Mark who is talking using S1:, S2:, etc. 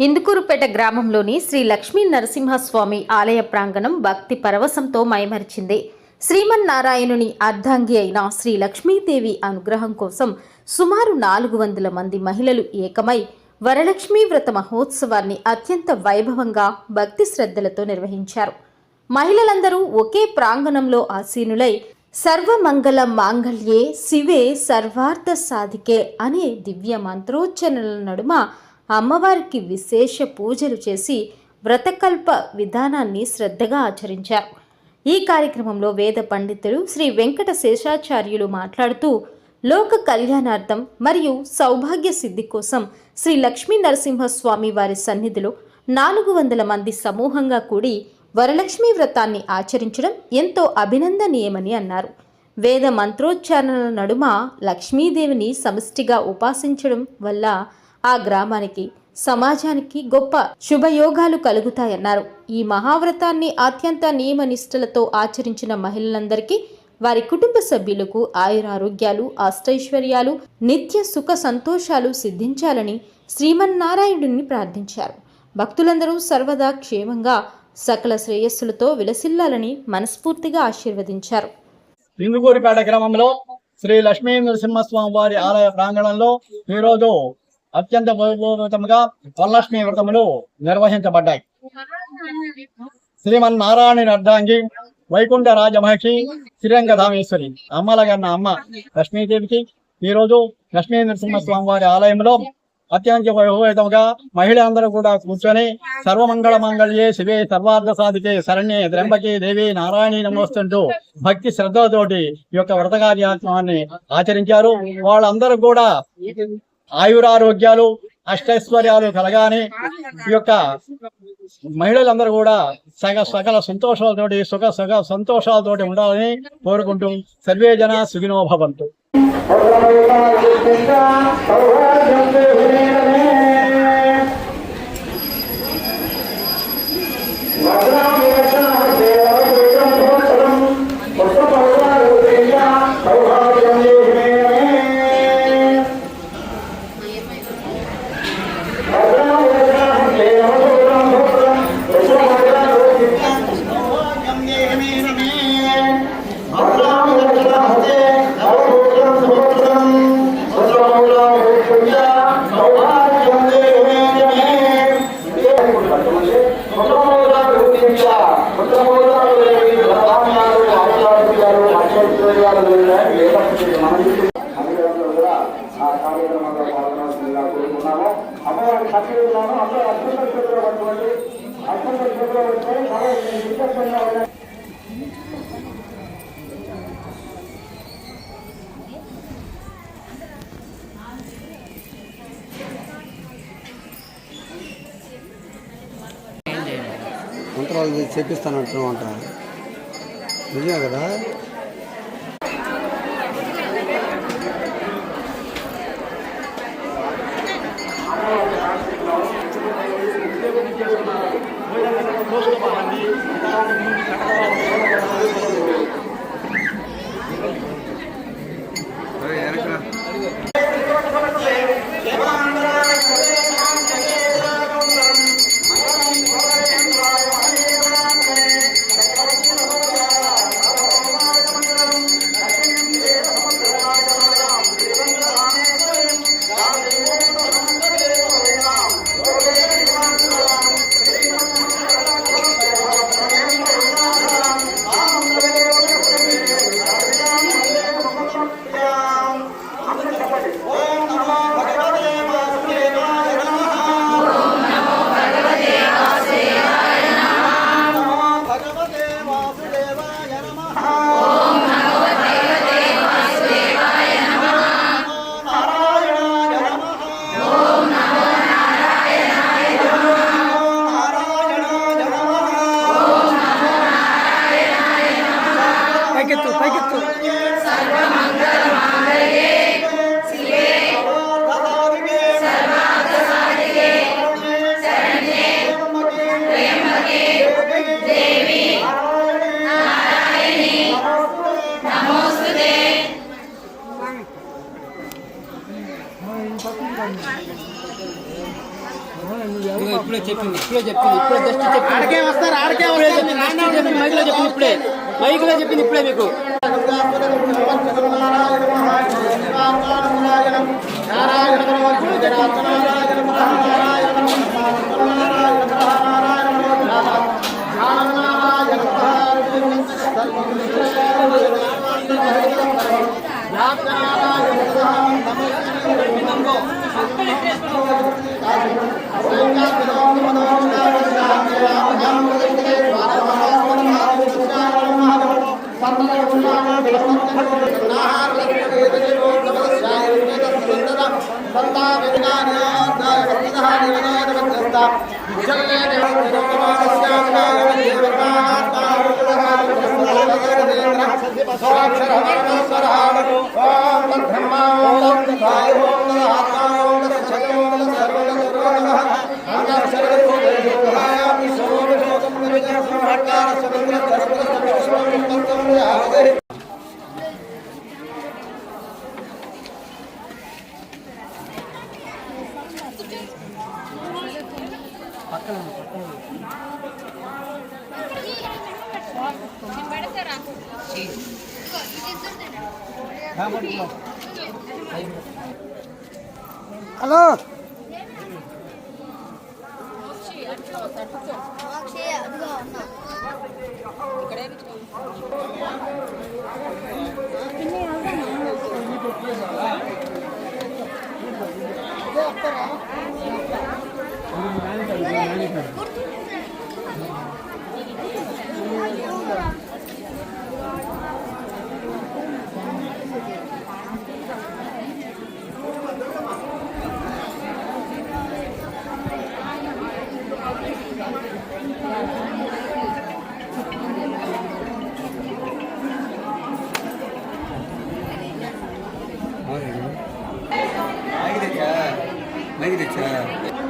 S1: ఇందుకూరుపేట గ్రామంలోని శ్రీ లక్ష్మీ నరసింహస్వామి ఆలయ ప్రాంగణం భక్తి పరవశంతో మైమరిచింది. శ్రీమన్నారాయణుని అర్ధాంగి అయిన శ్రీ లక్ష్మీదేవి అనుగ్రహం కోసం సుమారు 400 మంది మహిళలు ఏకమై వరలక్ష్మీ వ్రత మహోత్సవాన్ని అత్యంత వైభవంగా భక్తి శ్రద్ధలతో నిర్వహించారు. మహిళలందరూ ఒకే ప్రాంగణంలో ఆసీనులై సర్వమంగళ మాంగళ్యే శివే సర్వార్థ సాధికే అనే దివ్య మంత్రోచ్చరణల నడుమ అమ్మవారికి విశేష పూజలు చేసి వ్రతకల్ప విధానాన్ని శ్రద్ధగా ఆచరించారు. ఈ కార్యక్రమంలో వేద పండితులు శ్రీ వెంకట శేషాచార్యులు మాట్లాడుతూ లోక కళ్యాణార్థం మరియు సౌభాగ్య సిద్ధి కోసం శ్రీ లక్ష్మీ నరసింహస్వామి వారి సన్నిధిలో 400 మంది సమూహంగా కూడి వరలక్ష్మీ వ్రతాన్ని ఆచరించడం ఎంతో అభినందనీయమని అన్నారు. వేద మంత్రోచ్చారణల నడుమ లక్ష్మీదేవిని సమిష్టిగా ఉపాసించడం వల్ల ఆ గ్రామానికి సమాజానికి గొప్ప శుభయోగాలు కలుగుతాయన్నారు. ఈ మహావ్రతాన్ని అత్యంత నియమనిష్టలతో ఆచరించిన మహిళలందరికీ వారి కుటుంబ సభ్యులకు ఆయురారోగ్యాలు అష్టైశ్వర్యాలు నిత్య సుఖ సంతోషాలు సిద్ధించాలని శ్రీమన్నారాయణుడిని ప్రార్థించారు. భక్తులందరూ సర్వదా క్షేమంగా సకల శ్రేయస్సులతో విలసిల్లాలని మనస్ఫూర్తిగా ఆశీర్వదించారు.
S2: ఇందుకూరుపేట గ్రామంలో శ్రీ లక్ష్మీ నరసింహస్వామి వారి ఆలయ ప్రాంగణంలో ఈరోజు అత్యంత వైభవంగా వరలక్ష్మీ వ్రతములు నిర్వహించబడ్డాయి. శ్రీమన్నారాయణ అర్ధాంగి వైకుంఠ రాజమహర్షి శ్రీరంగధామేశ్వరి అమ్మలగన్న అమ్మ లక్ష్మీదేవికి ఈరోజు లక్ష్మీ నరసింహస్వామి వారి ఆలయంలో అత్యంత వైభవంగా మహిళలందరూ కూడా కూర్చొని సర్వమంగళ మంగళ్యే శివే సర్వార్థ సాధికే శరణ్యే త్ర్యంబకే దేవి నారాయణి నమోస్తుంటూ భక్తి శ్రద్ధతోటి ఈ యొక్క వ్రత కార్యక్రమాన్ని ఆచరించారు. వాళ్ళందరూ కూడా ఆయురారోగ్యాలు అష్టైశ్వర్యాలు కలగానే ఈ యొక్క మహిళలందరూ కూడా సకల సంతోషాలతోటి సుఖ సంతోషాలతోటి ఉండాలని కోరుకుంటూ సర్వే జన సుఖినో భవంతు.
S3: మంత్రాలు చేపిస్తానంటున్నావు అంట, నిజమే కదా?
S4: ఇప్పుడే చెప్పింది ఇప్పుడే జస్ట్ చెప్పింది ఆడకే వస్తారు ఇప్పుడే చెప్పింది మైక్లో చెప్పింది ఇప్పుడే మీకు
S3: హలో మైకి తెచ్చా